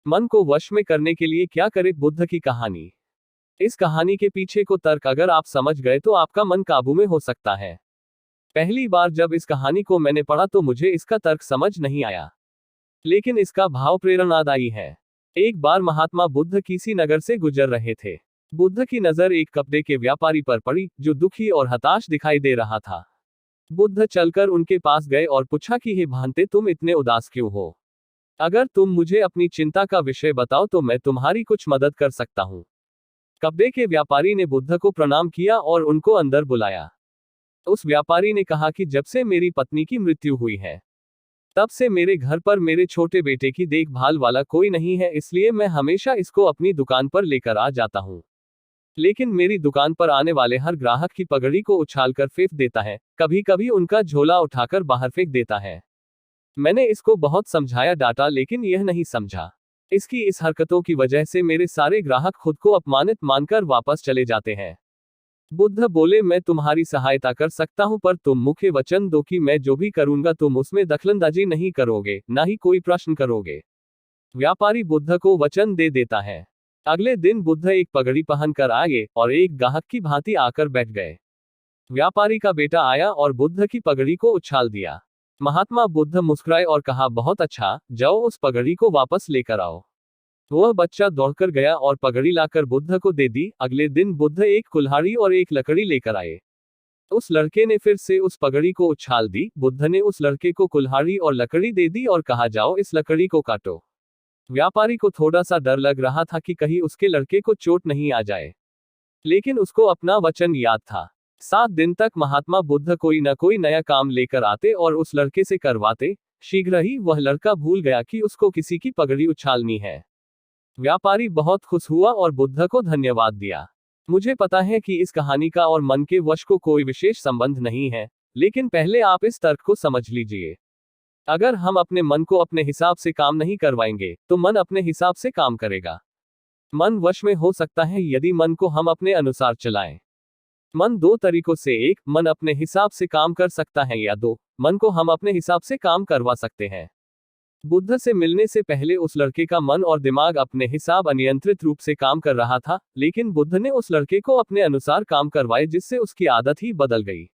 मन को वश में करने के लिए क्या करे, बुद्ध की कहानी। इस कहानी के पीछे को तर्क अगर आप समझ गए तो आपका मन काबू में हो सकता है। पहली बार जब इस कहानी को मैंने पढ़ा तो मुझे इसका तर्क समझ नहीं आया, लेकिन इसका भाव प्रेरणादायी है। एक बार महात्मा बुद्ध किसी नगर से गुजर रहे थे। बुद्ध की नजर एक कपड़े के व्यापारी पर पड़ी, जो दुखी और हताश दिखाई दे रहा था। बुद्ध चलकर उनके पास गए और पूछा कि हे भांते, तुम इतने उदास क्यों हो? अगर तुम मुझे अपनी चिंता का विषय बताओ तो मैं तुम्हारी कुछ मदद कर सकता हूँ। कपड़े के व्यापारी ने बुद्ध को प्रणाम किया और उनको अंदर बुलाया। उस व्यापारी ने कहा कि जब से मेरी पत्नी की मृत्यु हुई है, तब से मेरे घर पर मेरे छोटे बेटे की देखभाल वाला कोई नहीं है, इसलिए मैं हमेशा इसको अपनी दुकान पर लेकर आ जाता हूँ। लेकिन मेरी दुकान पर आने वाले हर ग्राहक की पगड़ी को उछालकर फेंक देता है, कभी कभी उनका झोला उठाकर बाहर फेंक देता है। मैंने इसको बहुत समझाया, डांटा, लेकिन यह नहीं समझा। इसकी इस हरकतों की वजह से मेरे सारे ग्राहक खुद को अपमानित मानकर वापस चले जाते हैं। बुद्ध बोले, मैं तुम्हारी सहायता कर सकता हूं, पर तुम मुझे वचन दो कि मैं जो भी करूंगा तुम उसमें दखलंदाजी नहीं करोगे, ना ही कोई प्रश्न करोगे। व्यापारी बुद्ध को वचन दे देता है। अगले दिन बुद्ध एक पगड़ी पहनकर आए और एक ग्राहक की भांति आकर बैठ गए। व्यापारी का बेटा आया और बुद्ध की पगड़ी को उछाल दिया। महात्मा बुद्ध मुस्कुराए और कहा, बहुत अच्छा, जाओ उस पगड़ी को वापस लेकर आओ। वह बच्चा दौड़कर गया और पगड़ी लाकर बुद्ध को दे दी। अगले दिन बुद्ध एक कुल्हाड़ी और एक लकड़ी लेकर आए। उस लड़के ने फिर से उस पगड़ी को उछाल दी। बुद्ध ने उस लड़के को कुल्हाड़ी और लकड़ी दे दी और कहा, जाओ इस लकड़ी को काटो। व्यापारी को थोड़ा सा डर लग रहा था कि कहीं उसके लड़के को चोट नहीं आ जाए, लेकिन उसको अपना वचन याद था। 7 दिन तक महात्मा बुद्ध कोई न कोई नया काम लेकर आते और उस लड़के से करवाते। शीघ्र ही वह लड़का भूल गया कि उसको किसी की पगड़ी उछालनी है। व्यापारी बहुत खुश हुआ और बुद्ध को धन्यवाद दिया। मुझे पता है कि इस कहानी का और मन के वश को कोई विशेष संबंध नहीं है, लेकिन पहले आप इस तर्क को समझ लीजिए। अगर हम अपने मन को अपने हिसाब से काम नहीं करवाएंगे तो मन अपने हिसाब से काम करेगा। मन वश में हो सकता है यदि मन को हम अपने अनुसार चलाएं। मन 2 तरीकों से, 1, मन अपने हिसाब से काम कर सकता है, या 2, मन को हम अपने हिसाब से काम करवा सकते हैं। बुद्ध से मिलने से पहले उस लड़के का मन और दिमाग अपने हिसाब अनियंत्रित रूप से काम कर रहा था, लेकिन बुद्ध ने उस लड़के को अपने अनुसार काम करवाए, जिससे उसकी आदत ही बदल गई।